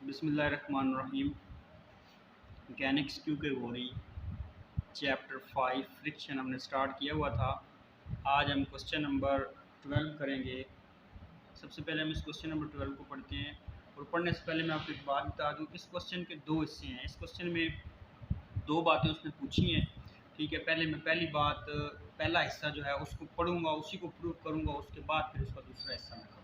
बिस्मिल्लाहिर्रहमानिर्रहीम। Mechanics Q के गोरी चैप्टर 5 फ्रिक्शन हमने स्टार्ट किया हुआ था। आज हम क्वेश्चन नंबर 12 करेंगे। सबसे पहले हम इस क्वेश्चन नंबर 12 को पढ़ते हैं और पढ़ने से पहले मैं आपको एक बात बता दूं, इस क्वेश्चन के दो हिस्से हैं। इस क्वेश्चन में दो बातें उसने पूछी हैं, ठीक है। पहले मैं पहला हिस्सा जो है उसको पढ़ूंगा, उसी को प्रूव करूंगा, उसके बाद फिर उसका दूसरा हिस्सा मैं करूंगा।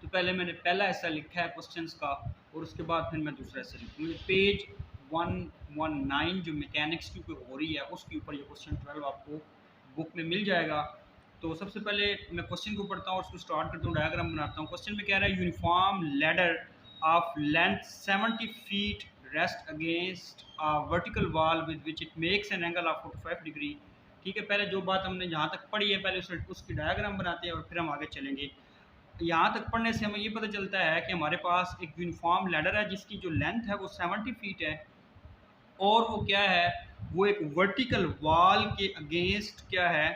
तो पहले मैंने पहला हिस्सा लिखा है क्वेश्चंस का और उसके बाद फिर मैं दूसरा हिस्सा लिखूंगा। पेज 119 जो मैकेनिक्स की हो रही है उसके ऊपर ये क्वेश्चन 12 आपको बुक में मिल जाएगा। तो सबसे पहले मैं क्वेश्चन को पढ़ता हूँ और उसको स्टार्ट करता हूँ, डायग्राम बनाता हूँ। क्वेश्चन में कह रहा है uniform ladder of length 70 feet rest against a vertical wall with which it makes an angle of 45 degree. ठीक है, पहले जो बात हमने यहाँ तक पढ़ी है पहले उसकी डायग्राम बनाते हैं और फिर हम आगे चलेंगे। यहाँ तक पढ़ने से हमें ये पता चलता है कि हमारे पास एक यूनिफॉर्म लैडर है जिसकी जो लेंथ है वो 70 फीट है और वो क्या है, वो एक वर्टिकल वॉल के अगेंस्ट क्या है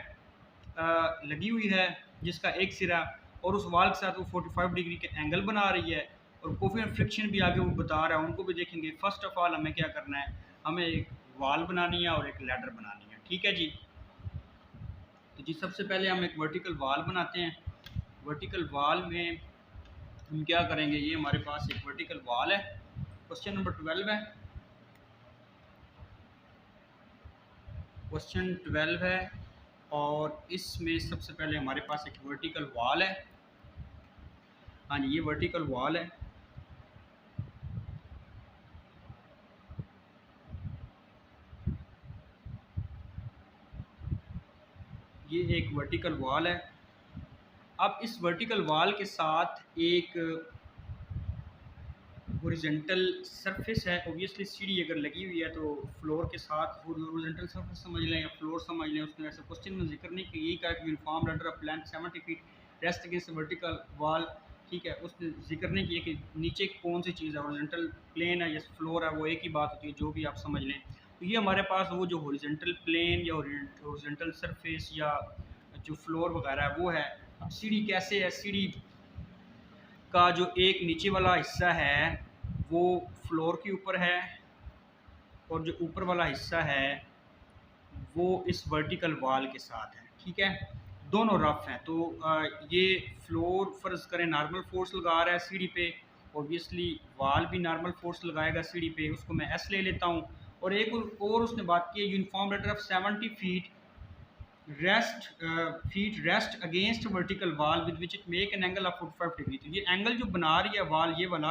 लगी हुई है, जिसका एक सिरा और उस वॉल के साथ वो 45 डिग्री के एंगल बना रही है और कोफिशिएंट फ्रिक्शन भी आगे वो बता रहा है, उनको भी देखेंगे। फर्स्ट ऑफ ऑल हमें क्या करना है, हमें एक वॉल बनानी है और एक लैडर बनानी है, ठीक है जी। तो जी सबसे पहले हम एक वर्टिकल वॉल बनाते हैं। वर्टिकल वॉल में हम क्या करेंगे, ये हमारे पास एक वर्टिकल वॉल है, क्वेश्चन नंबर 12 है। क्वेश्चन 12 है और इसमें सबसे पहले हमारे पास एक वर्टिकल वॉल है। हाँ जी, ये वर्टिकल वॉल है। ये एक वर्टिकल वॉल है। अब इस वर्टिकल वॉल के साथ एक हॉरिजॉन्टल सरफेस है। ऑब्वियसली सीढ़ी अगर लगी हुई है तो फ्लोर के साथ हॉरिजॉन्टल सरफेस समझ लें या फ्लोर समझ लें। उसने ऐसे क्वेश्चन में जिक्र नहीं किया, यही कहा कि uniform ladder of length 70 feet rest against vertical wall, ठीक है। उसने जिक्र नहीं किया कि नीचे कौन सी चीज़ है, हॉरिजॉन्टल प्लेन है या फ्लोर है, वो एक ही बात होती है, जो भी आप समझ लें। तो ये हमारे पास वो जो हॉरिजॉन्टल प्लेन या हॉरिजॉन्टल सरफेस या जो फ्लोर वगैरह है वो है। अब सीढ़ी कैसे है, सीढ़ी का जो एक नीचे वाला हिस्सा है वो फ्लोर के ऊपर है और जो ऊपर वाला हिस्सा है वो इस वर्टिकल वॉल के साथ है, ठीक है। दोनों रफ हैं। तो ये फ्लोर फर्ज करें नॉर्मल फोर्स लगा रहा है सीढ़ी पे, ऑब्वियसली वॉल भी नॉर्मल फोर्स लगाएगा सीढ़ी पे, उसको मैं एस ले लेता हूँ। और एक और उसने बात की है uniform ladder of 70 feet rest against vertical wall with which it make an angle of 45 degree. तो ये एंगल जो बना रही है वॉल, ये वाला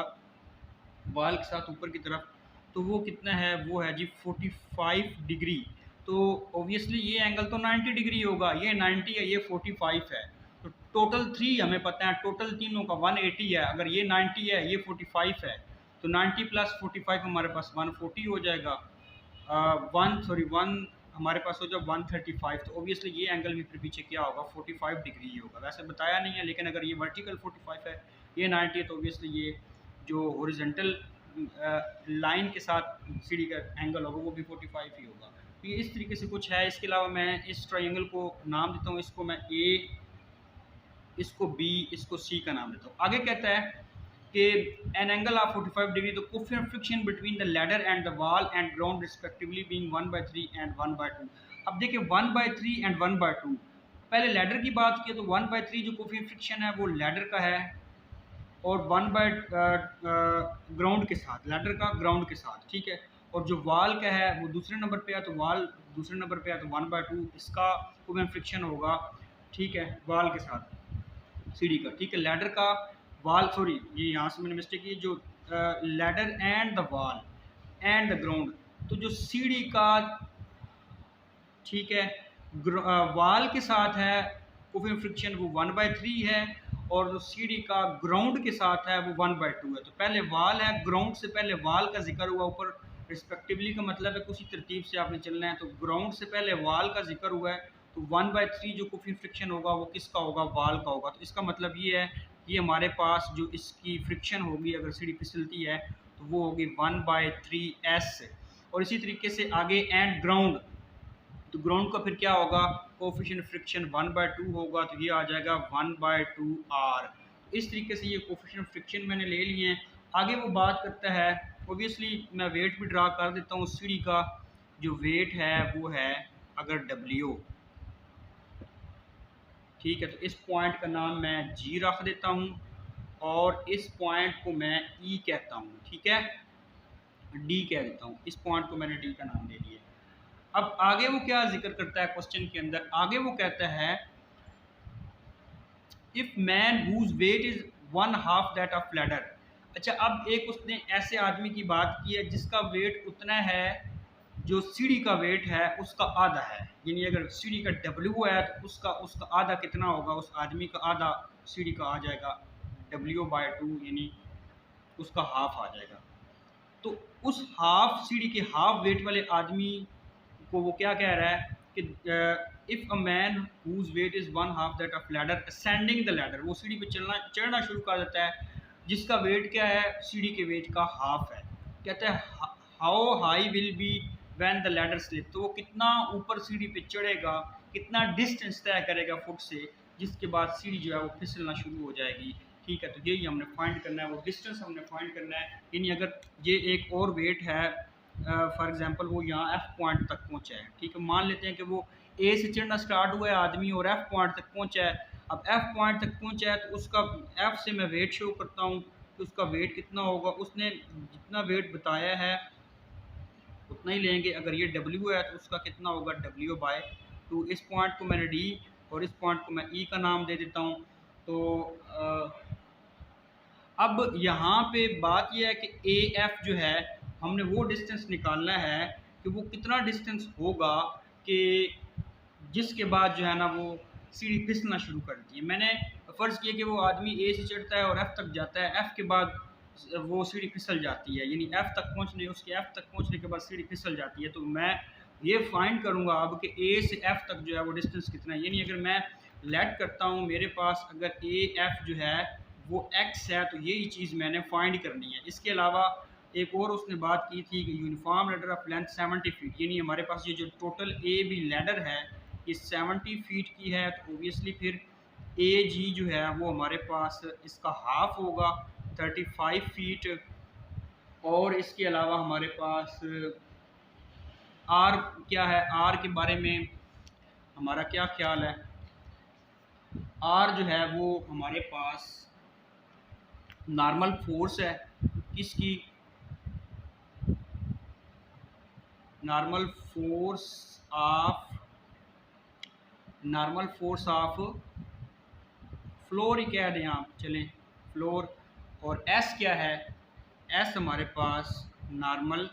वॉल के साथ ऊपर की तरफ, तो वो कितना है, वो है जी 45 डिग्री। तो ऑब्वियसली ये एंगल तो 90 डिग्री होगा, ये 90 है, ये 45 है। तो टोटल 3 हमें पता है, टोटल तीनों का 180 है। अगर ये 90 है ये 45 है तो 90 प्लस 45 हमारे पास 140 हो जाएगा। वन हमारे पास हो जाए 135। तो ऑब्वियसली ये एंगल भी फिर पीछे क्या होगा, 45 डिग्री ही होगा। वैसे बताया नहीं है, लेकिन अगर ये वर्टिकल 45 है, ये 90 है, तो ऑब्वियसली ये जो हॉरिजॉन्टल लाइन के साथ सीढ़ी का एंगल होगा वो भी 45 ही होगा। तो ये इस तरीके से कुछ है। इसके अलावा मैं इस ट्रायंगल को नाम देता हूँ, इसको मैं ए, इसको बी, इसको सी का नाम देता हूँ। आगे कहता है कि N angle of 45 degree, the coefficient friction between the ladder and the wall and ground respectively being 1/3 and 1/2। अब देखिए 1/3 एंड 1/2, पहले लैडर की बात की तो 1/3 जो कोफिशिएंट फ्रिक्शन है वो लैडर का है और 1 ग्राउंड के साथ, लैडर का ग्राउंड के साथ, ठीक है। और जो वॉल का है वो दूसरे नंबर पे है, तो वॉल दूसरे नंबर पे है, तो 1/2 इसका कोफिशिएंट फ्रिक्शन होगा, ठीक है, वॉल के साथ सीढ़ी का, ठीक है। लैडर का वॉल, सॉरी ये यहाँ से मैंने मिस्टेक की, जो ladder and the wall and the ground, तो जो सीढ़ी का, ठीक है, वॉल के साथ है कोफिशिएंट फ्रिक्शन वो 1/3 है और जो सीढ़ी का ग्राउंड के साथ है वो 1/2 है। तो पहले वॉल है, ग्राउंड से पहले वॉल का जिक्र हुआ, ऊपर रिस्पेक्टिवली का मतलब है उसी तरतीब से आपने चलना है। तो ग्राउंड से पहले वॉल का जिक्र हुआ है, तो 1/3 जो कोफिशिएंट फ्रिक्शन होगा वो किसका होगा, वॉल का होगा। तो इसका मतलब ये है कि हमारे पास जो इसकी फ्रिक्शन होगी अगर सीढ़ी फिसलती है तो वो होगी 1/3s। और इसी तरीके से आगे एंड ग्राउंड, तो ग्राउंड का फिर क्या होगा, कोफिशिएंट फ्रिक्शन 1/2 होगा, तो ये आ जाएगा 1/2r। इस तरीके से ये कोफिशिएंट फ्रिक्शन मैंने ले लिए हैं आगे वो बात करता है, ओबियसली मैं वेट भी ड्रा कर देता हूँ। सीढ़ी का जो वेट है वो है अगर W, ठीक है, तो इस पॉइंट का नाम मैं G रख देता हूँ और इस पॉइंट को मैं E कहता हूँ, ठीक है, D कह देता हूँ। इस पॉइंट को मैंने D का नाम दे दिया। अब आगे वो क्या जिक्र करता है क्वेश्चन के अंदर, आगे वो कहता है if man whose weight is 1/2 that of ladder. अच्छा, अब एक उसने ऐसे आदमी की बात की है जिसका वेट उतना है जो सीढ़ी का वेट है उसका आधा है, यानी अगर सीढ़ी का W है तो उसका उसका आधा कितना होगा, उस आदमी का आधा सीढ़ी का आ जाएगा W/2, यानी उसका हाफ आ जाएगा। तो उस हाफ सीढ़ी के हाफ वेट वाले आदमी को वो क्या कह रहा है कि if a man whose weight is 1/2 that of ladder ascending the ladder, वो सीढ़ी पे चढ़ना शुरू कर देता है जिसका वेट क्या है, सीढ़ी के वेट का हाफ है। कहता है how high will be when the ladder slip, तो वो कितना ऊपर सीढ़ी पे चढ़ेगा, कितना डिस्टेंस तय करेगा फुट से, जिसके बाद सीढ़ी जो है वो फिसलना शुरू हो जाएगी। ठीक है, तो यही हमने फाइंड करना है, वो डिस्टेंस हमने फाइंड करना है। यानी अगर ये एक और वेट है, फॉर एग्जांपल वो यहाँ F पॉइंट तक पहुँचा है, ठीक है, मान लेते हैं कि वो A से चढ़ना स्टार्ट हुआ है आदमी और F पॉइंट तक पहुँचा है। अब F पॉइंट तक पहुँचा है तो उसका F से मैं वेट शो करता हूँ कि उसका वेट कितना होगा। उसने जितना वेट बताया है उतना ही लेंगे। अगर ये W है तो उसका कितना होगा, W/2। इस पॉइंट को मैंने D और इस पॉइंट को मैं E का नाम दे देता हूँ। तो अब यहाँ पे बात यह है कि AF जो है हमने वो डिस्टेंस निकालना है कि वो कितना डिस्टेंस होगा कि जिसके बाद जो है ना वो सीढ़ी फिसलना शुरू करती है। मैंने फ़र्ज़ किया कि वो आदमी A से चढ़ता है और F तक जाता है, F के बाद वो सीढ़ी फिसल जाती है, यानी F तक पहुँचने के बाद सीढ़ी फिसल जाती है। तो मैं ये फाइंड करूँगा अब कि A से F तक जो है वो डिस्टेंस कितना है। यानी अगर मैं लेट करता हूँ, मेरे पास अगर AF जो है वो X है, तो यही चीज़ मैंने फाइंड करनी है। इसके अलावा एक और उसने बात की थी कि uniform ladder of length 70 feet, यानी हमारे पास ये जो टोटल AB लैडर है ये 70 फीट की है। तो ओबियसली फिर AG जो है वो हमारे पास इसका हाफ होगा 35 फीट। और इसके अलावा हमारे पास R क्या है, R के बारे में हमारा क्या ख्याल है, R जो है वो हमारे पास नॉर्मल फोर्स है, किसकी, नॉर्मल फोर्स ऑफ फ्लोर ही कह दें आप, चलें फ्लोर। और S क्या है, S हमारे पास नॉर्मल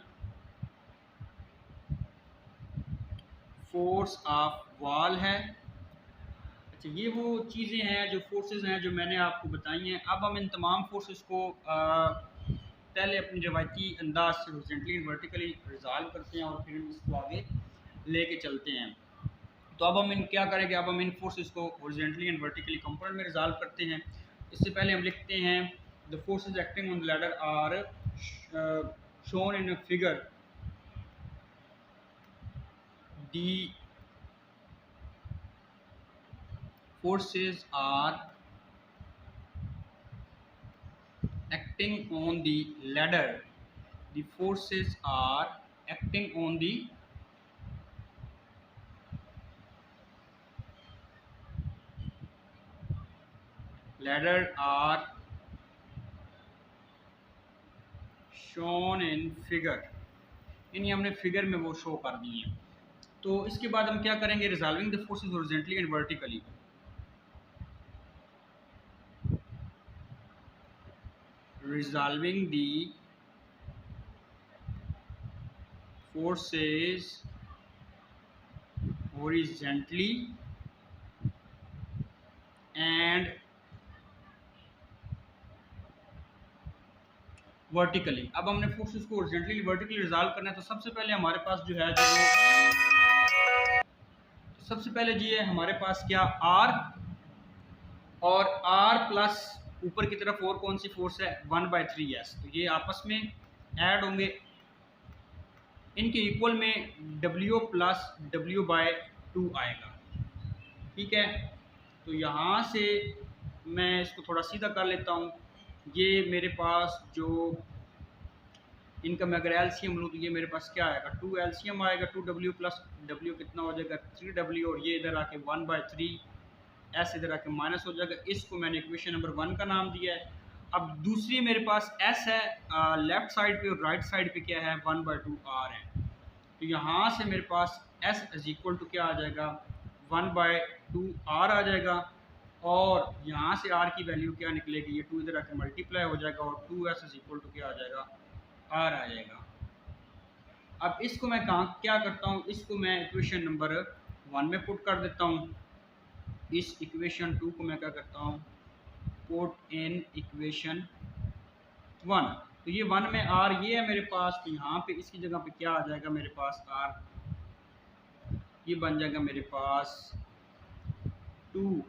फोर्स ऑफ वॉल है। अच्छा, ये वो चीज़ें हैं जो फोर्सेस हैं जो मैंने आपको बताई हैं। अब हम इन तमाम फोर्सेस को पहले अपनी रवायती अंदाज से हॉरिजॉन्टली एंड वर्टिकली रिजॉल्व करते हैं और फिर इसको आगे लेके चलते हैं। तो अब हम इन क्या करेंगे, अब हम इन फोर्सेस को हॉरिजॉन्टली एंड वर्टिकली कंपोनेंट में रिजॉल्व करते हैं। इससे पहले हम लिखते हैं the forces acting on the ladder are shown in a figure. The forces are acting on the ladder. The forces are acting on the ladder are shown in figure, यानी हमने फिगर में वो शो कर दी है। तो इसके बाद हम क्या करेंगे, resolving the forces horizontally and vertically. Resolving the forces horizontally and vertically. अब हमने फोर्सेस को हॉरिजॉन्टली वर्टिकली रिजॉल्व करना है। तो सबसे पहले हमारे पास जो है सबसे पहले जी है हमारे पास क्या, R और R प्लस ऊपर की तरफ और कौन सी फोर्स है, 1/3S। तो ये आपस में ऐड होंगे, इनके इक्वल में W प्लस W/2 आएगा। ठीक है, तो यहाँ से मैं इसको थोड़ा सीधा कर लेता हूँ। ये मेरे पास जो इनका मैं अगर एलसीएम लूँ तो ये मेरे पास क्या आएगा, 2 एलसीएम आएगा, 2w प्लस w कितना हो जाएगा 3w, और ये इधर आके 1/3 एस इधर आके माइनस हो जाएगा। इसको मैंने इक्वेशन नंबर 1 का नाम दिया है। अब दूसरी मेरे पास एस है, लेफ्ट साइड पे और राइट साइड पे क्या है 1/2 आर है। तो यहाँ से मेरे पास एस इज इक्वल टू क्या आ जाएगा 1/2 आर आ जाएगा, और यहाँ से आर की वैल्यू क्या निकलेगी, ये 2 इधर आके मल्टीप्लाई हो जाएगा और 2s इज इक्वल टू क्या आ जाएगा आर आ जाएगा। अब इसको मैं कहाँ क्या करता हूँ, इसको मैं इक्वेशन नंबर 1 में पुट कर देता हूँ। इस इक्वेशन 2 को मैं क्या करता हूँ, पुट इन इक्वेशन 1। तो ये 1 में आर ये है मेरे पास, तो यहाँ पे इसकी जगह पे क्या आ जाएगा मेरे पास आर, ये बन जाएगा मेरे पास 2,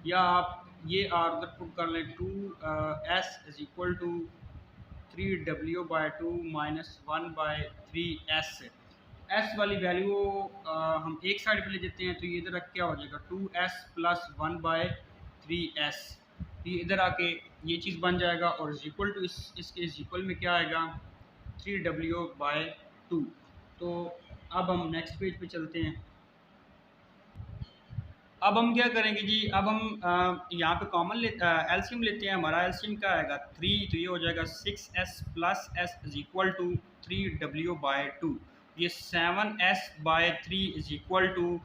या आप ये आर उधर पुट कर लें 2s is equal to 3w/2 minus 1/3s। S वाली वैल्यू हम एक साइड पे ले लेते हैं, तो ये इधर क्या हो जाएगा 2s प्लस 1/3s। ये इधर आके ये चीज़ बन जाएगा, और इज इक्वल टू इसके इज इक्वल में क्या आएगा 3w/2। तो अब हम नेक्स्ट पेज पे चलते हैं। अब हम क्या करेंगे जी, अब हम यहाँ पे कॉमन एलसीएम लेते हैं। हमारा एलसीएम क्या आएगा 3, तो ये हो जाएगा 6s plus s is equal to 3w/2। ये 7s/3 is equal to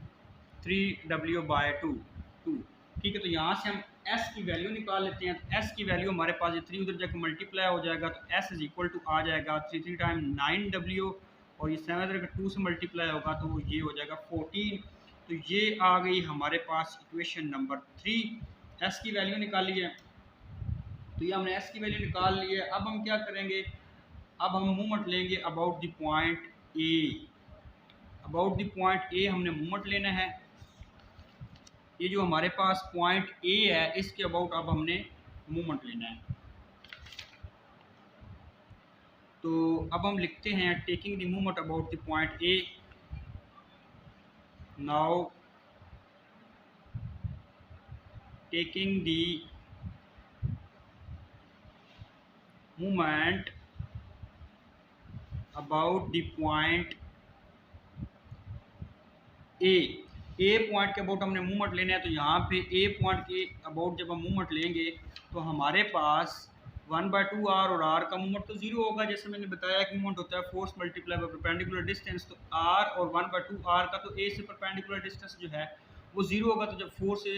3w/2। ठीक है, तो यहाँ से हम s की वैल्यू निकाल लेते हैं। तो s की वैल्यू हमारे पास ये 3 उधर जाकर मल्टीप्लाई हो जाएगा, तो s इज इक्वल टू आ जाएगा 3 टाइम 9w, और ये 7 इधर 2 से मल्टीप्लाई होगा तो ये हो जाएगा 14। तो ये आ गई हमारे पास इक्वेशन नंबर 3। एस की वैल्यू निकाली है, तो ये हमने एस की वैल्यू निकाल ली है। अब हम क्या करेंगे, अब हम मूवमेंट लेंगे about the point A. About the point A हमने मूवमेंट लेना है। ये जो हमारे पास पॉइंट ए है इसके अबाउट अब हमने मूवमेंट लेना है। तो अब हम लिखते हैं taking the movement about the point A. Now taking the movement about the point A। Point के अबाउट हमने मूवमेंट लेना है, तो यहाँ पे ए पॉइंट के अबाउट जब हम मूवमेंट लेंगे तो हमारे पास 1/2 आर, और आर का मूवमेंट तो जीरो होगा। जैसे मैंने बताया कि मूवमेंट होता है force multiply by perpendicular distance, तो आर और 1/2 आर का तो ए से परपेंडिकुलर डिस्टेंस जो है वो जीरो होगा। तो जब फोर्स से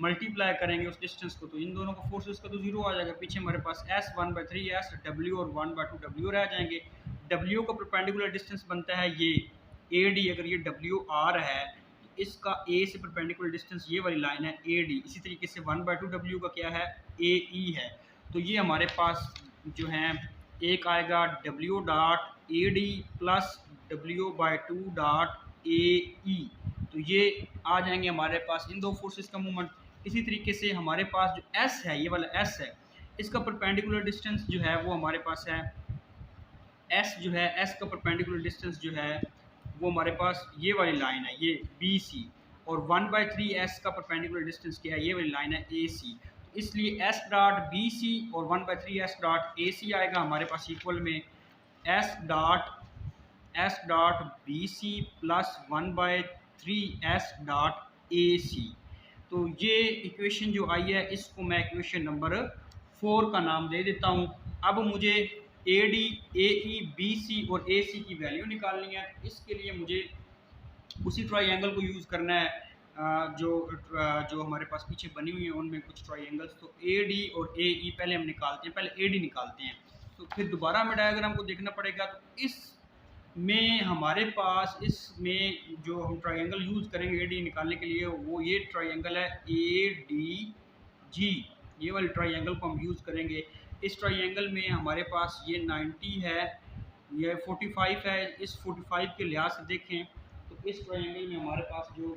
मल्टीप्लाई करेंगे उस डिस्टेंस को, तो इन दोनों का फोर्सेस का तो जीरो आ जाएगा। पीछे हमारे पास s 1/3 s w और 1/2 w रह जाएंगे। w का परपेंडिकुलर डिस्टेंस बनता है ये AD। अगर ये w r है, इसका a से परपेंडिकुलर डिस्टेंस ये वाली लाइन है AD। इसी तरीके से 1/2 w का क्या है AE है। तो ये हमारे पास जो है एक आएगा w dot AD plus w/2 dot AE। तो ये आ जाएंगे हमारे पास इन दो फोर्सेस का मूवमेंट। इसी तरीके से हमारे पास जो s है, ये वाला s है, इसका परपेंडिकुलर डिस्टेंस जो है वो हमारे पास है s जो है s का परपेंडिकुलर डिस्टेंस जो है वो हमारे पास ये वाली लाइन है ये BC, और 1/3 s का परपेंडिकुलर डिस्टेंस क्या है, ये वाली लाइन है AC। इसलिए s डॉट BC और 1/3 s डॉट AC आएगा हमारे पास इक्वल में s dot BC plus 1/3 s dot AC। तो ये इक्वेशन जो आई है इसको मैं इक्वेशन नंबर 4 का नाम दे देता हूँ। अब मुझे AD, AE, BC और AC की वैल्यू निकालनी है। इसके लिए मुझे उसी ट्राइंगल को यूज़ करना है जो हमारे पास पीछे बनी हुई है, उनमें कुछ ट्राइंगल्स। तो AD और AE पहले हम निकालते हैं, पहले AD निकालते हैं, तो फिर दोबारा हमें डायग्राम को देखना पड़ेगा। तो इस में हमारे पास इसमें जो हम ट्राइंगल यूज़ करेंगे AD निकालने के लिए वो ये ट्राइंगल है ADG। ये वाले ट्राइंगल को हम यूज़ करेंगे। इस ट्राइंगल में हमारे पास ये 90 है, ये 45 है। इस 45 के लिहाज से देखें तो इस ट्राइंगल में हमारे पास जो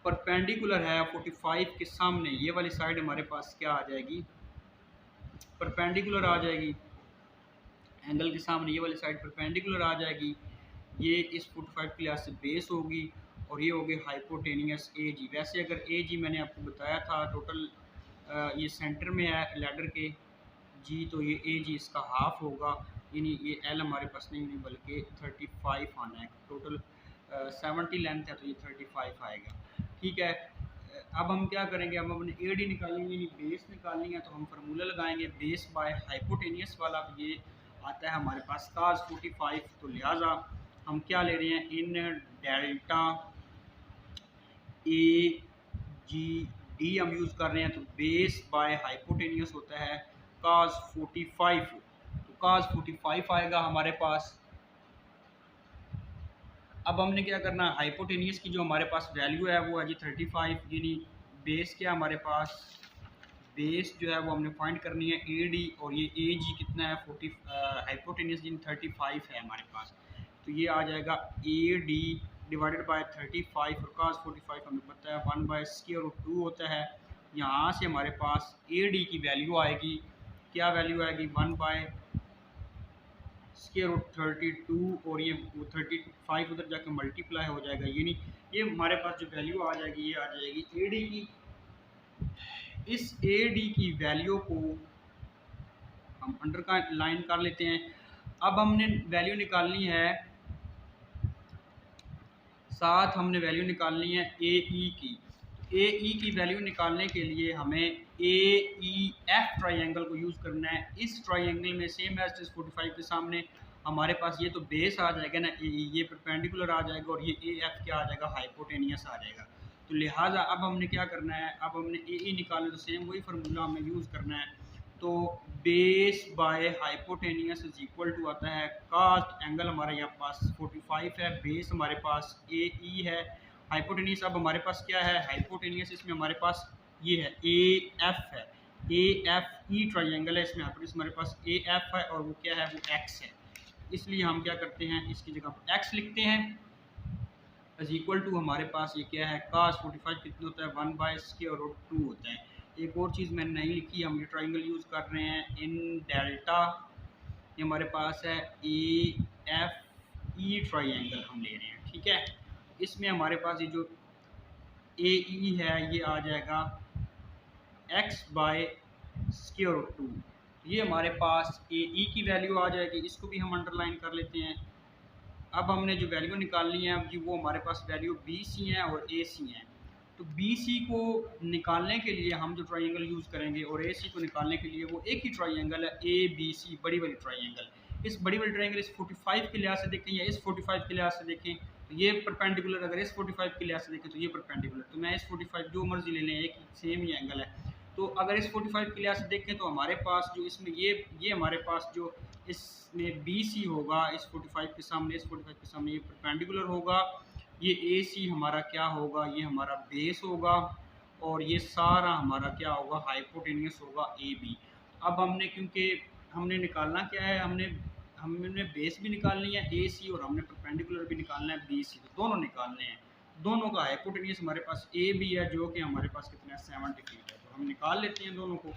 परपेंडिकुलर है 45 के सामने ये वाली साइड हमारे पास क्या आ जाएगी, परपेंडिकुलर आ जाएगी। एंगल के सामने ये वाली साइड परपेंडिकुलर आ जाएगी। ये इस 45 के लिहाज से बेस होगी, और ये होगी हाइपोटेनियस AG। वैसे अगर AG मैंने आपको बताया था टोटल ये सेंटर में है लैडर के जी, तो ये ए जी इसका हाफ होगा, यानी ये एल हमारे पास नहीं बल्कि 35 आना है। टोटल 70 लेंथ है तो ये 35 आएगा। ठीक है, अब हम क्या करेंगे, अब हमने ए डी निकालेंगे, यानी बेस निकालनी है, तो हम फार्मूला लगाएंगे बेस बाय हाइपोटेनियस वाला, ये आता है हमारे पास cos 45। तो लिहाजा हम क्या ले रहे हैं, इन डेल्टा ए जी डी हम यूज़ कर रहे हैं, तो बेस बाय हाइपोटेनियस होता है cos 45। तो cos 45 आएगा हमारे पास। अब हमने क्या करना है, हाइपोटेनियस की जो हमारे पास वैल्यू है वो है जी 35, यानी बेस क्या हमारे पास, बेस जो है वो हमने फाइंड करनी है ए डी, और ये ए जी कितना है 40, हाइपोटेनियस जिन 35 है हमारे पास, तो ये आ जाएगा ए डी डिवाइडेड बाय 35, और cos 45 हमें पता है 1/√2 होता है। यहाँ से हमारे पास ए डी की वैल्यू आएगी, क्या वैल्यू आएगी, 1/√32, और ये 35 उधर जाके मल्टीप्लाई हो जाएगा, यानी ये हमारे पास जो वैल्यू आ जाएगी ये आ जाएगी ए डी की। इस ए डी की वैल्यू को हम अंडर का लाइन कर लेते हैं। अब हमने वैल्यू निकालनी है, साथ हमने वैल्यू निकालनी है ए ई की। ए ई की वैल्यू निकालने के लिए हमें ए ई एफ ट्राइंगल को यूज़ करना है। इस ट्राइंगल में सेम एज 45 के सामने हमारे पास ये तो बेस आ जाएगा ना ए ई, ये परपेंडिकुलर आ जाएगा, और ये ए एफ क्या आ जाएगा, हाइपोटेनियस आ जाएगा। तो लिहाजा अब हमने क्या करना है, अब हमने ए ई निकालना, तो सेम वही फार्मूला हमें यूज़ करना है। तो base by hypotenuse is equal to आता है कास्ट एंगल हमारे यहाँ पास 45 है, बेस हमारे पास ए ई है, हाइपोटेनियस अब हमारे पास क्या है, हाइपोटेनियस इसमें हमारे पास ये है ए एफ है, ए एफ ई ट्राइंगल है, इसमें हाइपोटेनियस हमारे पास ए एफ है, और वो क्या है, वो एक्स है। इसलिए हम क्या करते हैं, इसकी जगह पर एक्स लिखते हैं, इज इक्वल टू हमारे पास ये क्या है, cos 45 कितना होता है, 1/√2 होता है। एक और चीज़ मैंने नहीं लिखी, हम ये ट्राइंगल यूज़ कर रहे हैं इन डेल्टा, ये हमारे पास है ए एफ ई ट्राइंगल हम ले रहे हैं। ठीक है, इसमें हमारे पास ये जो ए ई है ये आ जाएगा x/√2, ये हमारे पास ए ई की वैल्यू आ जाएगी, इसको भी हम अंडरलाइन कर लेते हैं। अब हमने जो वैल्यू निकालनी है अब जी, वो हमारे पास वैल्यू बी सी हैं और ए सी हैं। तो बी सी को निकालने के लिए हम जो ट्राइंगल यूज़ करेंगे, और ए सी को निकालने के लिए वो एक ही ट्राइंगल है ए बी सी, बड़ी वाली ट्राइंगल। इस बड़ी वाली ट्राइंगल इस 45 के लिहाज से देखें या इस 45 के लिहाज से देखें तो ये परपेंडिकुलर, अगर इस 45 के लिहाज से देखें तो ये परपेंडिकुलर, तो मैं इस 45 जो मर्जी ले लें, एक सेम ही एंगल है। तो अगर इस 45 के लिहाज से देखें तो हमारे पास जो इसमें ये हमारे पास जो इसमें बी सी होगा, इस 45 के सामने, इस 45 के सामने ये परपेंडिकुलर होगा, ये ए सी हमारा क्या होगा, ये हमारा बेस होगा, और ये सारा हमारा क्या होगा, हाइपोटेनियस होगा ए बी। अब हमने, क्योंकि हमने निकालना क्या है, हमने बेस भी निकालनी है ए सी, और हमने परपेंडिकुलर भी निकालना है बी सी, तो दोनों निकालने हैं। दोनों का हाइपोटेनियस हमारे पास ए बी है, जो कि हमारे पास कितना है, 70 फीट है, तो हम निकाल लेते हैं दोनों को।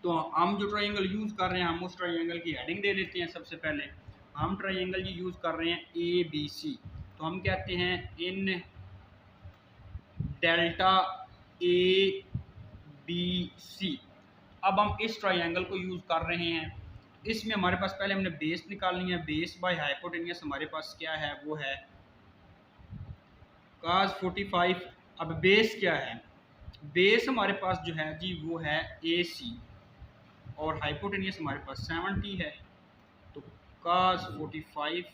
तो हम जो ट्राइंगल यूज़ कर रहे हैं, हम उस ट्राइंगल की हेडिंग दे देते हैं। सबसे पहले हम ट्राइंगल जी यूज़ कर रहे हैं ए बी सी, तो हम कहते हैं इन डेल्टा ए बी सी। अब हम इस ट्राइंगल को यूज़ कर रहे हैं, इसमें हमारे पास पहले हमने बेस निकालनी है, बेस बाय हाइपोटेनियस हमारे पास क्या है, वो है cos 45। अब बेस क्या है, बेस हमारे पास जो है जी वो है ए सी, और हाइपोटेनियस हमारे पास 70 है, तो cos 45।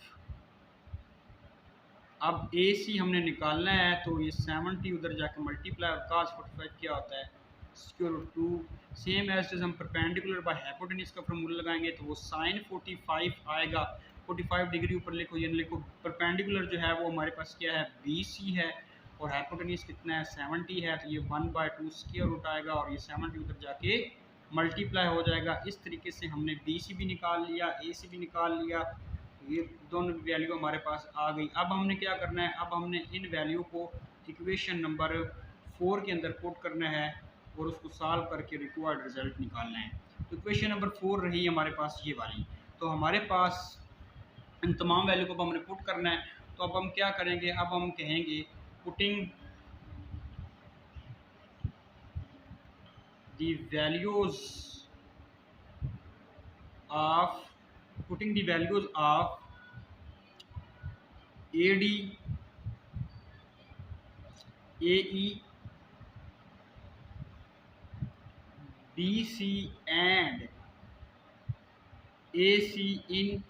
अब ए सी हमने निकालना है, तो ये 70 उधर जाके मल्टीप्लाई, और cos 45 क्या होता है, √2। सेम एज हम परपेंडिकुलर बाय हाइपोटेनियस का फॉर्मूला लगाएंगे, तो वो sin 45 आएगा। 45 डिग्री ऊपर लिखो, ये लिखो, परपेंडिकुलर जो है वो हमारे पास क्या है, बी सी है, और हाइपोटेनियस कितना है, 70 है, तो ये 1/2 आएगा, और ये 70 उधर जाके मल्टीप्लाई हो जाएगा। इस तरीके से हमने बी सी भी निकाल लिया, ए सी भी निकाल लिया, ये दोनों वैल्यू हमारे पास आ गई। अब हमने क्या करना है, अब हमने इन वैल्यू को इक्वेशन नंबर 4 के अंदर पुट करना है, और उसको सॉल्व करके रिक्वायर्ड रिजल्ट निकालना है। तो इक्वेशन नंबर 4 रही हमारे पास ये वाली, तो हमारे पास इन तमाम वैल्यू को हमने पुट करना है। तो अब हम क्या करेंगे, अब हम कहेंगे putting the values of putting the values of AD, AE, BC and AC in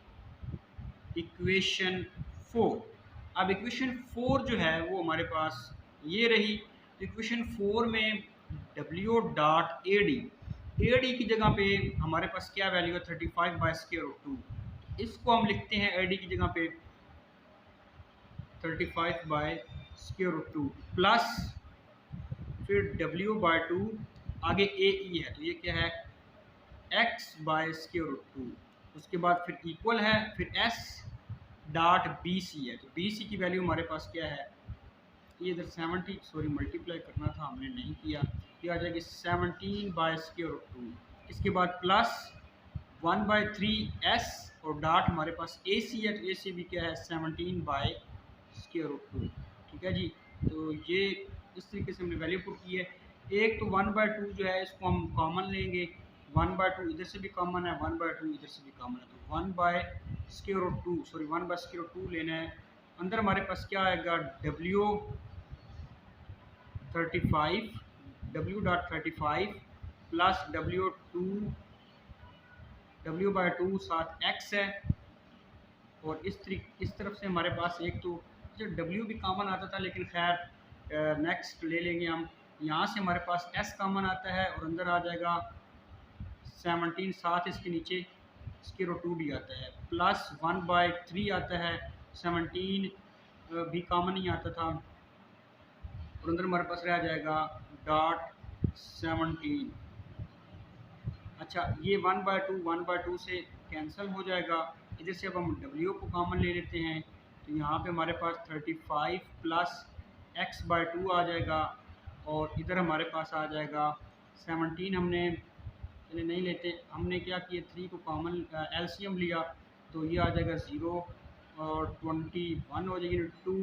equation 4। अब इक्वेशन 4 जो है वो हमारे पास ये रही। तो इक्वेशन 4 में W डॉट ए डी की जगह पे हमारे पास क्या वैल्यू है 35/√2। इसको हम लिखते हैं ए डी की जगह पे 35/√2 प्लस फिर W/2 आगे AE है तो ये क्या है x/√2। उसके बाद फिर इक्वल है फिर S डॉट BC है। तो BC की वैल्यू हमारे पास क्या है ये इधर 70 मल्टीप्लाई करना था हमने नहीं किया। ये आ जाएगी 17/√2। इसके बाद प्लस 1/3S और डॉट हमारे पास AC है तो AC भी क्या है 17/√2। ठीक है जी। तो ये इस तरीके से हमने वैल्यू पुट की है। एक तो 1/2 जो है इसको हम कॉमन लेंगे 1/2 इधर से भी कॉमन है 1/2 इधर से भी कॉमन है तो 1/√2 लेना है। अंदर हमारे पास क्या आएगा W.35 प्लस W/2 साथ x है और इस तरफ से हमारे पास एक तो जो W भी कॉमन आता था लेकिन खैर नेक्स्ट ले लेंगे हम। यहाँ से हमारे पास S कॉमन आता है और अंदर आ जाएगा 17 साथ इसके नीचे √2 भी आता है प्लस 1/3 आता है 17 भी कॉमन ही आता था और अंदर हमारे पास रह जाएगा डॉट 17। अच्छा ये 1/2 से कैंसिल हो जाएगा। इधर से अब हम W को कॉमन ले लेते हैं तो यहाँ पे हमारे पास 35 प्लस x/2 आ जाएगा और इधर हमारे पास आ जाएगा 17। हमने चलिए नहीं लेते हमने क्या किया 3 को कॉमन LCM लिया तो ये आ जाएगा 0 और 21 हो जाएगी 2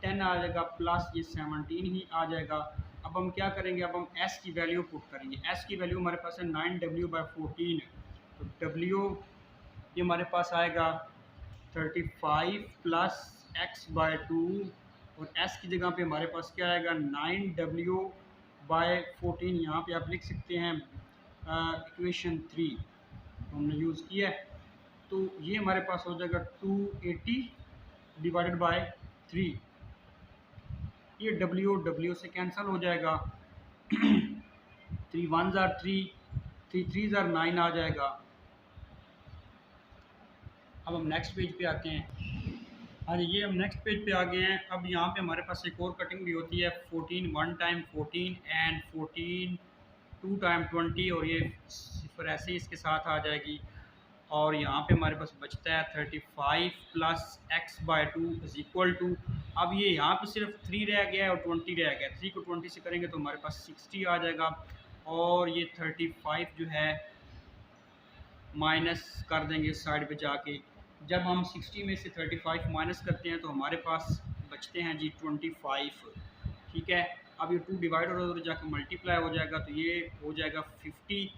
10 आ जाएगा प्लस ये 17 ही आ जाएगा। अब हम क्या करेंगे अब हम S की वैल्यू पुट करेंगे। S की वैल्यू हमारे पास है 9W/14 तो W ये हमारे पास आएगा 35 प्लस x/2 और S की जगह पे हमारे पास क्या आएगा 9W/14। यहाँ पे आप लिख सकते हैं इक्वेशन 3 हमने यूज़ किया है तो ये हमारे पास हो जाएगा 280/3। ये W से कैंसिल हो जाएगा 3 1s are 3 3 3s are 9 आ जाएगा। अब हम नेक्स्ट पेज पे आते हैं। हाँ जी ये हम नेक्स्ट पेज पे आ गए हैं। अब यहाँ पे हमारे पास एक और कटिंग भी होती है 14 1 टाइम 14 एंड 14 2 टाइम 20 और ये सिर्फ ऐसे ही इसके साथ आ जाएगी और यहाँ पे हमारे पास बचता है 35 plus x/2 is equal to. अब ये यहाँ पे सिर्फ 3 रह गया है और 20 रह गया। 3 को 20 से करेंगे तो हमारे पास 60 आ जाएगा और ये 35 जो है माइनस कर देंगे साइड पे जाके। जब हम 60 में से 35 माइनस करते हैं तो हमारे पास बचते हैं जी 25। ठीक है अब ये 2 डिवाइड और उधर जाकर मल्टीप्लाई हो जाएगा तो ये हो जाएगा 50।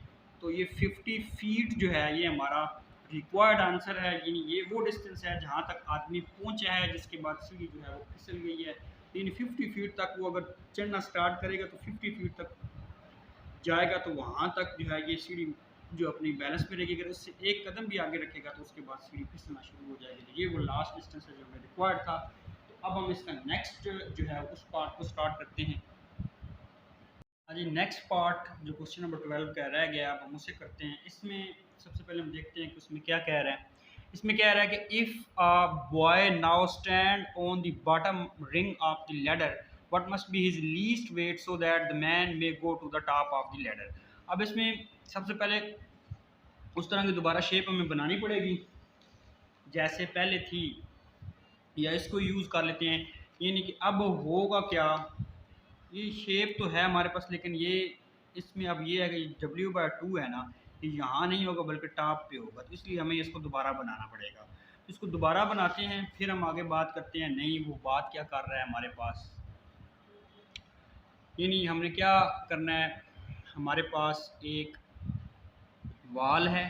तो ये 50 फीट जो है ये हमारा रिक्वायर्ड आंसर है। यानी ये वो डिस्टेंस है जहाँ तक आदमी पहुँचा है जिसके बाद सीढ़ी जो है वो फिसल गई है। यानी 50 फीट तक वो अगर चढ़ना स्टार्ट करेगा तो 50 फीट तक जाएगा तो वहाँ तक जो है ये सीढ़ी जो अपनी बैलेंस में रहेगी। अगर उससे एक कदम भी आगे रखेगा तो उसके बाद सीढ़ी फिसलना शुरू हो जाएगी। ये वो लास्ट डिस्टेंस है जो हमें रिक्वायर्ड था। तो अब हम इसका नेक्स्ट जो है उस पार्ट को स्टार्ट करते हैं। हाँ जी नेक्स्ट पार्ट जो क्वेश्चन नंबर 12 का रह गया अब हम उसे करते हैं। इसमें सबसे पहले हम देखते हैं कि उसमें क्या कह रहा है। इसमें कह रहा है कि if a boy now stand on the bottom ring of the ladder what must be his least weight so that the man may go to the top of the ladder. अब इसमें सबसे पहले उस तरह की दोबारा शेप हमें बनानी पड़ेगी जैसे पहले थी या इसको यूज़ कर लेते हैं। यानी कि अब होगा क्या ये शेप तो है हमारे पास लेकिन ये इसमें अब ये है कि W/2 है ना ये यहाँ नहीं होगा बल्कि टॉप पे होगा तो इसलिए हमें इसको दोबारा बनाना पड़ेगा। इसको दोबारा बनाते हैं फिर हम आगे बात करते हैं। नहीं वो बात क्या कर रहा है हमारे पास यानी हमने क्या करना है हमारे पास एक वॉल है,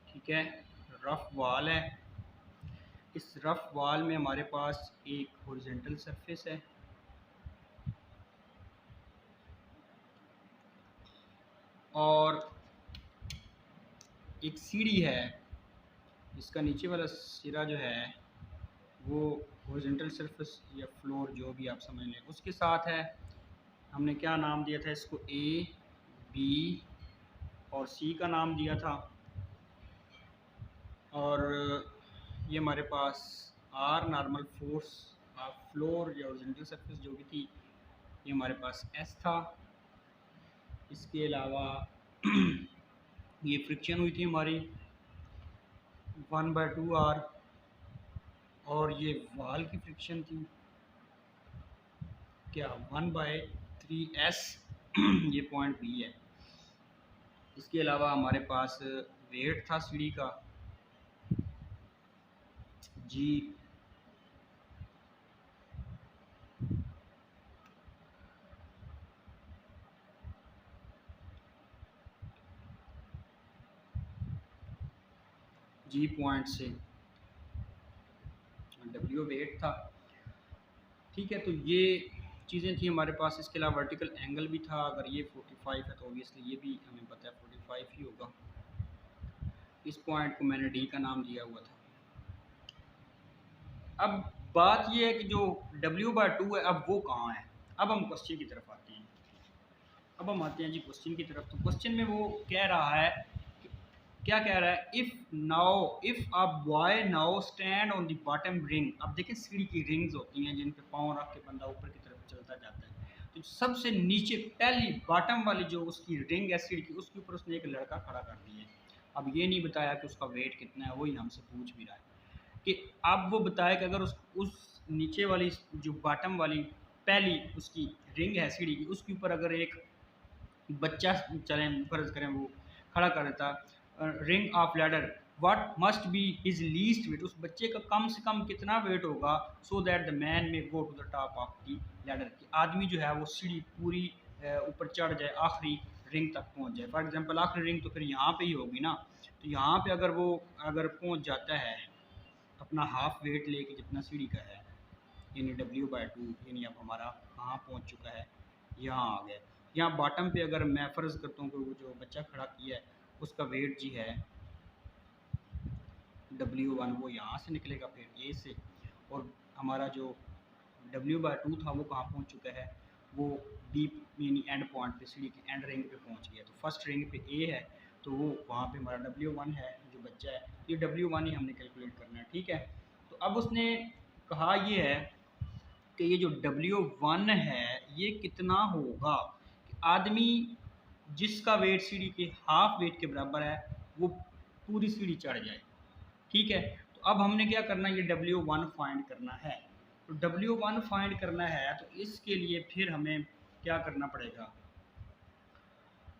ठीक है, रफ वॉल है। इस रफ वॉल में हमारे पास एक हॉरिजॉन्टल सरफेस है और एक सीढ़ी है। इसका नीचे वाला सिरा जो है वो हॉरिजॉन्टल सरफेस या फ्लोर जो भी आप समझ लें उसके साथ है। हमने क्या नाम दिया था इसको, ए, बी और सी का नाम दिया था। और ये हमारे पास आर नॉर्मल फोर्स फ्लोर या हॉरिजॉन्टल सरफेस जो भी थी, ये हमारे पास एस था। इसके अलावा ये फ्रिक्शन हुई थी हमारी 1/2 आर, और ये वाल की फ्रिक्शन थी क्या 1/3 एस। ये पॉइंट बी है। इसके अलावा हमारे पास वेट था सीढ़ी का जी, जी पॉइंट से डब्ल्यू वेट था, ठीक है। तो ये चीज़ें थी हमारे पास। इसके अलावा वर्टिकल एंगल भी था। अगर ये 45 है तो ऑब्वियसली ये भी हमें पता है 45 ही होगा। इस पॉइंट को मैंने डी का नाम दिया हुआ था। अब बात ये है कि जो W/2 है अब वो कहाँ है। अब हम क्वेश्चन की तरफ आते हैं। अब हम आते हैं जी क्वेश्चन की तरफ। तो क्वेश्चन में वो कह रहा है, क्या कह रहा है, if a boy now stand on the bottom ring. अब देखें सीढ़ी की रिंग्स होती हैं जिन पे पाँव रख के बंदा ऊपर की तरफ चलता जाता है। तो सबसे नीचे पहली बॉटम वाली जो उसकी रिंग है सीढ़ी की, उसके ऊपर उसने एक लड़का खड़ा कर दिया है। अब ये नहीं बताया कि उसका वेट कितना है, वही हमसे पूछ भी रहा है कि अब वो बताया कि अगर उस नीचे वाली जो बॉटम वाली पहली उसकी रिंग है सीढ़ी की, उसके ऊपर अगर एक बच्चा चलें फर्ज करें वो खड़ा कर देता ring of ladder, what must be his least weight. उस बच्चे का कम से कम कितना वेट होगा, सो that the man may go to the top of the ladder, कि आदमी जो है वो सीढ़ी पूरी ऊपर चढ़ जाए, आखिरी रिंग तक पहुंच जाए। फॉर एग्जांपल आखिरी रिंग तो फिर यहाँ पे ही होगी ना, तो यहाँ पे अगर वो पहुंच जाता है अपना हाफ वेट लेके जितना सीढ़ी का है, यानी W/2, यानी अब हमारा कहाँ पहुँच चुका है, यहाँ आ गया। यहाँ बॉटम पे अगर मैं फ़र्ज़ करता हूँ कि वो जो बच्चा खड़ा किया है उसका वेट जी है W1, वो यहाँ से निकलेगा फिर ए से, और हमारा जो W/2 था वो कहाँ पहुँच चुका है, वो बी यानी एंड पॉइंट पे सीढ़ी की एंड रिंग पे पहुँच गया। तो फर्स्ट रिंग पे ए है तो वो वहाँ पे हमारा W1 है जो बच्चा है, ये W1 ही हमने कैलकुलेट करना है, ठीक है। तो अब उसने कहा ये है कि ये जो W1 है ये कितना होगा कि आदमी जिसका वेट सीढ़ी के हाफ वेट के बराबर है वो पूरी सीढ़ी चढ़ जाए, ठीक है। तो अब हमने क्या करना है, ये W1 फाइंड करना है। तो W1 फाइंड करना है तो इसके लिए फिर हमें क्या करना पड़ेगा,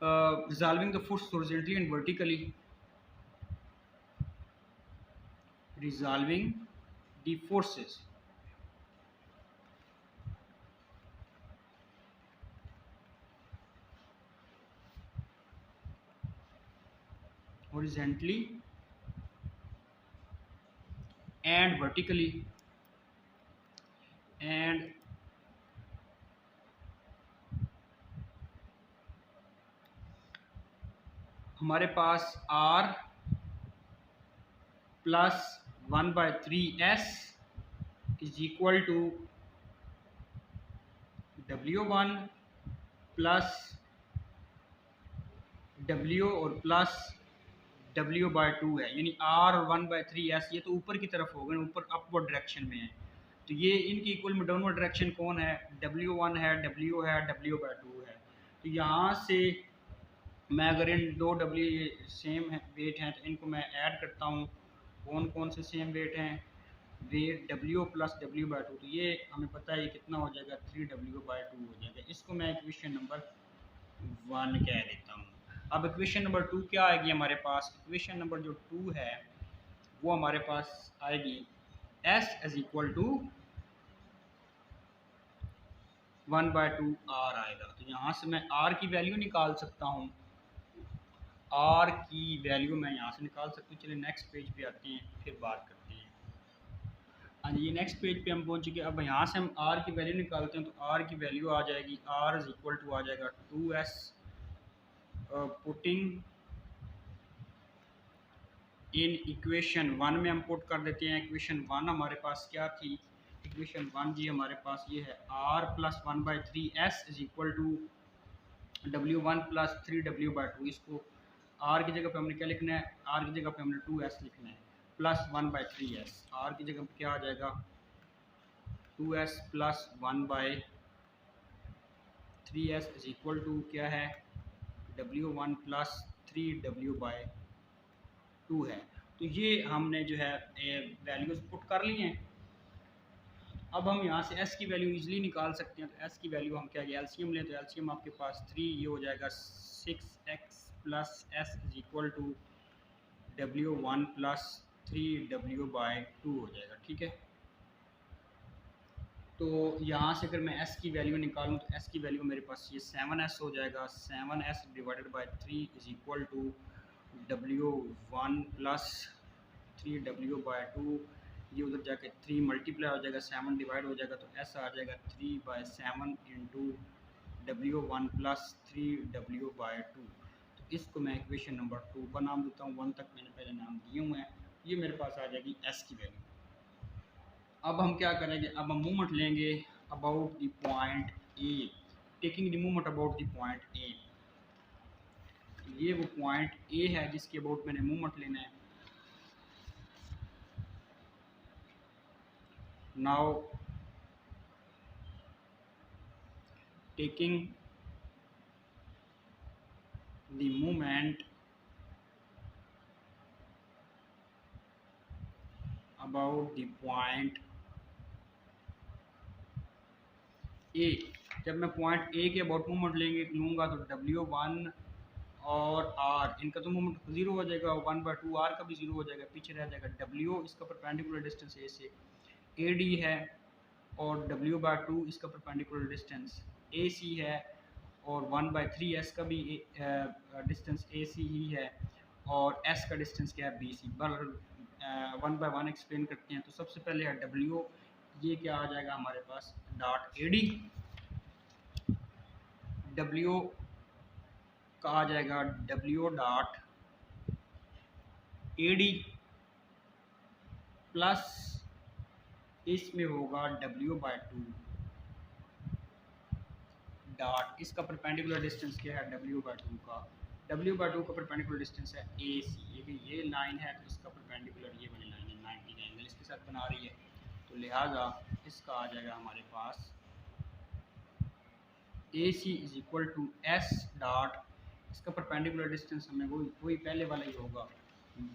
resolving the force horizontally and vertically, resolving the forces horizontally and vertically, and हमारे पास R plus 1/3S is equal to W1 plus W और प्लस W/2 है, यानी R और 1/3S ये तो ऊपर की तरफ हो गए, ऊपर अपवर्ड डायरेक्शन में है। तो ये इनकी इक्वल में डाउनवर्ड डायरेक्शन कौन है, W1 है, W है, W/2 है। तो यहाँ से मैं अगर इन दो W सेम है वेट हैं तो इनको मैं ऐड करता हूँ। कौन कौन से सेम वेट हैं, वेट W प्लस W/2, तो ये हमें पता है ये कितना हो जाएगा 3W/2 हो जाएगा। इसको मैं इक्वेशन नंबर 1 कह देता हूँ। अब इक्वेशन नंबर 2 क्या आएगी हमारे पास, इक्वेशन नंबर जो 2 है वो हमारे पास आएगी S is equal to 1/2 R आएगा। तो यहाँ से मैं आर की वैल्यू निकाल सकता हूँ, आर की वैल्यू मैं यहाँ से निकाल सकता हूँ। चलिए नेक्स्ट पेज पे आते हैं, फिर बात करते हैं। हाँ जी, ये नेक्स्ट पेज पे हम पहुँच चुके हैं। अब यहाँ से हम आर की वैल्यू निकालते हैं, तो आर की वैल्यू आ जाएगी, आर इज इक्वल टू आ जाएगा 2s, पुटिंग इन इक्वेशन 1 में हम पुट कर देते हैं। इक्वेशन 1 हमारे पास क्या थी? इक्वेशन 1 जी हमारे पास ये है, r plus 1/3s is equal to w1 plus 3w/2। इसको r की जगह पे हमने क्या लिखना है? r की जगह पे हमने 2s लिखना है, प्लस 1/3s। r की जगह पे क्या आ जाएगा? 2s plus 1/3s is equal to क्या है? w1 प्लस 3w/2 है। तो ये हमने जो है वैल्यूज पुट कर ली हैं। अब हम यहाँ से s की वैल्यू इजीली निकाल सकते हैं। तो s की वैल्यू हम क्या, एलसीएम लें, तो एलसीएम आपके पास 3, ये हो जाएगा 6x plus s is equal to w1 plus 3w/2 हो जाएगा। ठीक है, तो यहाँ से अगर मैं s की वैल्यू निकालूँ तो s की वैल्यू मेरे पास ये 7s हो जाएगा। 7s divided by 3 is equal to w1 plus 3w/2। ये उधर जाके 3 मल्टीप्लाई हो जाएगा, 7 डिवाइड हो जाएगा, तो s आ जाएगा 3/7 इंटू w1 प्लस 3w/2। तो इसको मैं इक्वेशन नंबर 2 का नाम देता हूँ। 1 तक मैंने पहले नाम दिए हुए हैं। ये मेरे पास आ जाएगी s की वैल्यू। अब हम क्या करेंगे? अब हम मूवमेंट लेंगे about the point A, taking the movement about the point A. ये वो पॉइंट ए है जिसके अबाउट मैंने मूवमेंट लेना है। Now taking the movement about the point A. जब मैं पॉइंट ए के अबाउट मूवमेंट लूँगा तो w1 और r, इनका तो मूवमेंट 0 हो जाएगा, 1/2 r का भी 0 हो जाएगा, पीछे रह जाएगा w, इसका परपेंडिकुलर डिस्टेंस ए से AD है, और w/2 इसका परपेंडिकुलर डिस्टेंस AC है, और 1/3s का भी डिस्टेंस AC ही है, और s का डिस्टेंस क्या है? BC। बल 1 बाय 1 एक्सप्लेन करते हैं। तो सबसे पहले है w, ये क्या आ जाएगा हमारे पास? Dot AD। w का आ जाएगा w डॉट AD प्लस इसमें होगा w/2 डॉट, इसका परपेंडिकुलर डिस्टेंस क्या है? w/2 का, w/2 का परपेंडिकुलर डिस्टेंस है AC। ये लाइन है तो इसका परपेंडिकुलर ये वाली लाइन है, 90 का एंगल इसके साथ बना रही है, तो लिहाजा इसका आ जाएगा हमारे पास AC is equal to S dot, इसका परपेंडिकुलर डिस्टेंस हमें वही पहले वाला ही होगा,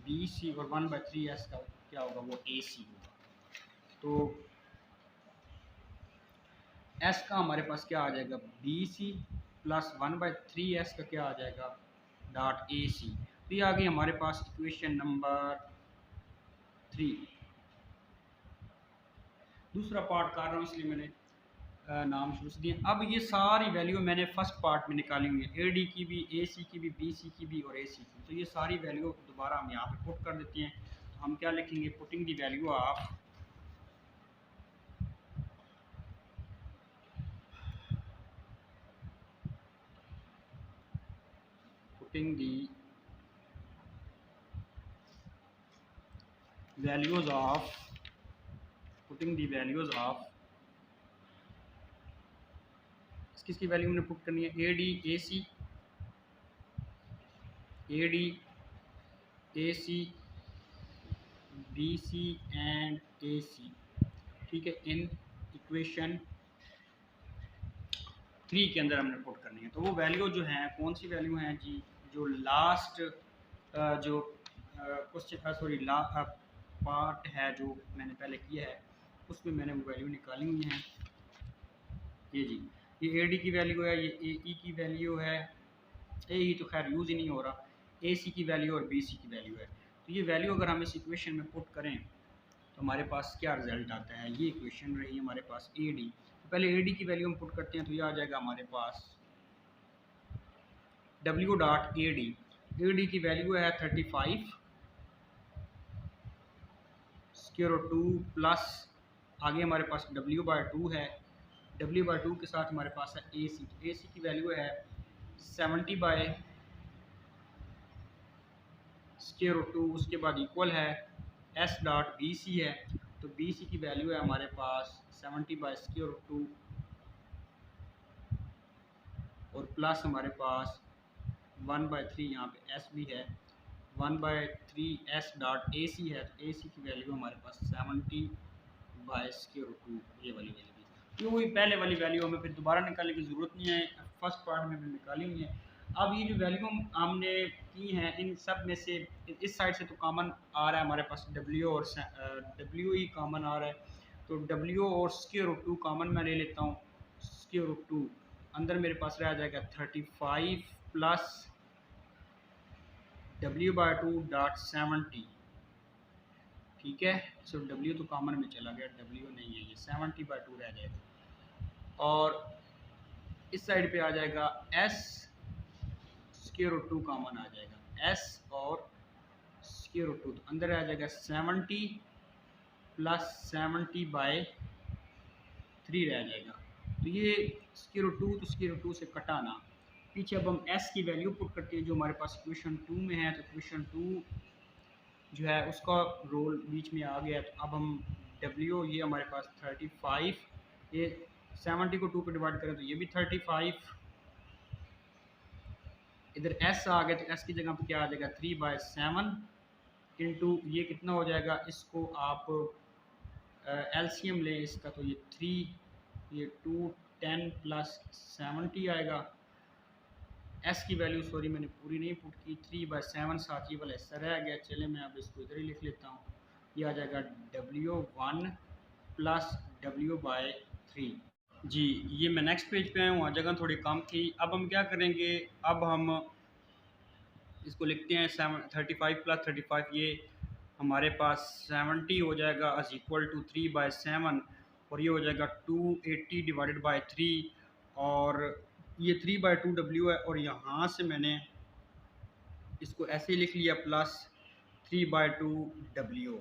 BC, और 1/3s का क्या होगा? वो AC होगा। तो S का हमारे पास क्या आ जाएगा? BC प्लस 1/3s का क्या आ जाएगा? Dot AC। तो ये आ गई हमारे पास इक्वेशन नंबर 3। दूसरा पार्ट कर रहा हूँ इसलिए मैंने नाम शुरू से दिए। अब ये सारी वैल्यू मैंने फर्स्ट पार्ट में निकाली हुई है, AD की भी, AC की भी, BC की भी और AC की। तो ये सारी वैल्यू दोबारा हम यहाँ पे पुट कर देते हैं। तो हम क्या लिखेंगे? Putting the value of, putting the values of, putting the values of, किसकी वैल्यू हमने पुट करनी है? AD AC, AD AC BC and AC। ठीक है, इन इक्वेशन 3 के अंदर हमने पुट करनी है। तो वो वैल्यू जो है, कौन सी वैल्यू हैं जी? जो लास्ट जो क्वेश्चन सॉरी पार्ट है जो मैंने पहले किया है, उसमें मैंने वो वैल्यू निकाली हुई हैं। ये जी, ये AD की वैल्यू है, ये AE की वैल्यू है, AE तो खैर यूज़ ही नहीं हो रहा, AC की वैल्यू और BC की वैल्यू है। तो ये वैल्यू अगर हम इस इक्वेशन में पुट करें तो हमारे पास क्या रिजल्ट आता है? ये इक्वेशन रही हमारे पास AD। तो पहले ए डी की वैल्यू हम पुट करते हैं, तो ये आ जाएगा हमारे पास डब्ल्यू डॉट ए डी की वैल्यू है 35 स्क्वायर रूट 2 प्लस आगे हमारे पास W/2 है, W/2 के साथ हमारे पास है ए सी की वैल्यू है 70 बाय स्क्वायर रूट 2, उसके बाद इक्वल है S डॉट बी सी है, तो बी सी की वैल्यू है हमारे पास 70 बाय स्क्वायर रूट 2 और प्लस हमारे पास 1/3 यहाँ पे S भी है, 1/3 S डॉट ए सी है, तो ए सी की वैल्यू हमारे पास 70 बाय स्क्वायर रूट 2 ये वाली वैल्यू भी, क्यों हुई पहले वाली वैल्यू हमें फिर दोबारा निकालने की ज़रूरत नहीं है, फर्स्ट पार्ट में हमने निकाली हुई है। अब ये जो वैल्यू हमने की हैं इन सब में से इस साइड से तो कॉमन आ रहा है हमारे पास W और W ही कॉमन आ रहा है, तो W और स्क्वायर रूट 2 कॉमन मैं ले लेता हूँ, स्क्वायर रूट 2 अंदर मेरे पास रह जाएगा 35 प्लस W/2 डॉट 70, ठीक है। सो W तो कॉमन में चला गया, W नहीं है, ये 70/2 रह जाएगा और इस साइड पे आ जाएगा S स्क्वायर रूट 2 कॉमन आ जाएगा, S और स्क्वायर रूट 2 तो अंदर आ जाएगा 70 प्लस 70/3 रह जाएगा, तो ये स्क्वायर रूट 2 तो स्क्वायर रूट 2 से कटाना। पीछे अब हम S की वैल्यू पुट करते हैं जो हमारे पास इक्वेशन 2 में है, तो इक्वेशन 2 जो है उसका रोल बीच में आ गया, तो अब हम W ये हमारे पास 35, ये 70 को 2 पे डिवाइड करें तो ये भी 35, इधर S आ गया तो S की जगह पे क्या आ जाएगा 3/7 इंटू ये कितना हो जाएगा, इसको आप एलसीएम लें इसका, तो ये 3 ये 2 10 प्लस 70 आएगा। S की वैल्यू सॉरी मैंने पूरी नहीं पुट की, 3/7 साथ ही वाला हिस्सा रह गया, चले मैं अब इसको इधर ही लिख लेता हूँ, ये आ जाएगा W1 प्लस W/3। जी ये मैं नेक्स्ट पेज पे आया हूँ, वहाँ जगह थोड़ी कम थी। अब हम क्या करेंगे, अब हम इसको लिखते हैं 35 प्लस 35, ये हमारे पास 70 हो जाएगा अज इक्वल टू 3/7 और ये हो जाएगा 280 डिवाइडेड बाय 3 और ये 3/2 W है और यहाँ से मैंने इसको ऐसे ही लिख लिया प्लस 3/2 W।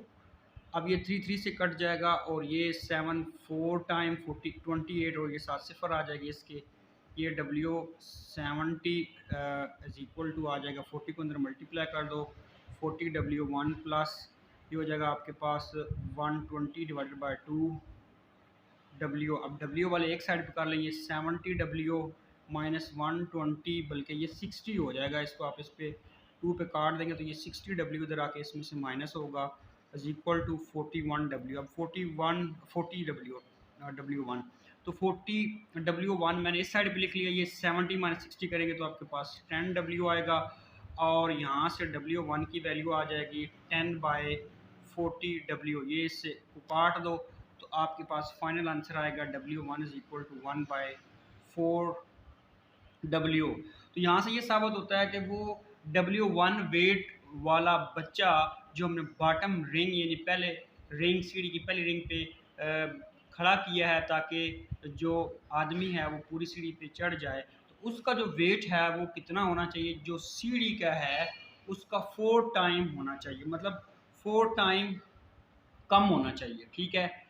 अब ये 3 से कट जाएगा और ये 7 4 टाइम 28 और ये 7 सिफर आ जाएगी इसके, ये W 70 इज इक्वल टू आ जाएगा 40 को अंदर मल्टीप्लाई कर दो, 40 W1 प्लस ये हो जाएगा आपके पास 120 डिवाइडेड बाय 2 W। अब W वाले एक साइड पे कर लेंगे, 70 W माइनस 120 बल्कि ये 60 हो जाएगा, इसको आप इस पे 2 पे काट देंगे तो ये 60 W इधर आके इसमें से माइनस होगा इज इक्वल टू 41 W। अब 40 W1 तो 40 W1 मैंने इस साइड पे लिख लिया, ये 70 माइनस 60 करेंगे तो आपके पास 10 W आएगा और यहाँ से W1 की वैल्यू आ जाएगी 10/40 W, ये इससे काट दो तो आपके पास फाइनल आंसर आएगा W1 is equal to 1/4 W। तो यहाँ से ये साबित होता है कि वो W1 वेट वाला बच्चा जो हमने बॉटम रिंग यानी पहले रिंग सीढ़ी की पहली रिंग पे खड़ा किया है ताकि जो आदमी है वो पूरी सीढ़ी पे चढ़ जाए, तो उसका जो वेट है वो कितना होना चाहिए, जो सीढ़ी का है उसका 4 टाइम होना चाहिए, मतलब 4 टाइम कम होना चाहिए, ठीक है।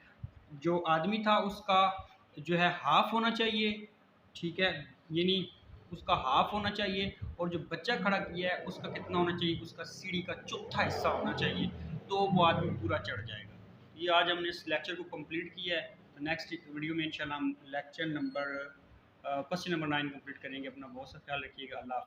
जो आदमी था उसका जो है हाफ होना चाहिए, ठीक है, यानी उसका हाफ होना चाहिए और जो बच्चा खड़ा किया है उसका कितना होना चाहिए, उसका सीढ़ी का चौथा हिस्सा होना चाहिए, तो वो आदमी पूरा चढ़ जाएगा। ये आज हमने इस लेक्चर को कंप्लीट किया है, तो नेक्स्ट वीडियो में इंशाल्लाह हम lecture number question number 9 complete करेंगे। अपना बहुत सा ख्याल रखिएगा। अल्लाह।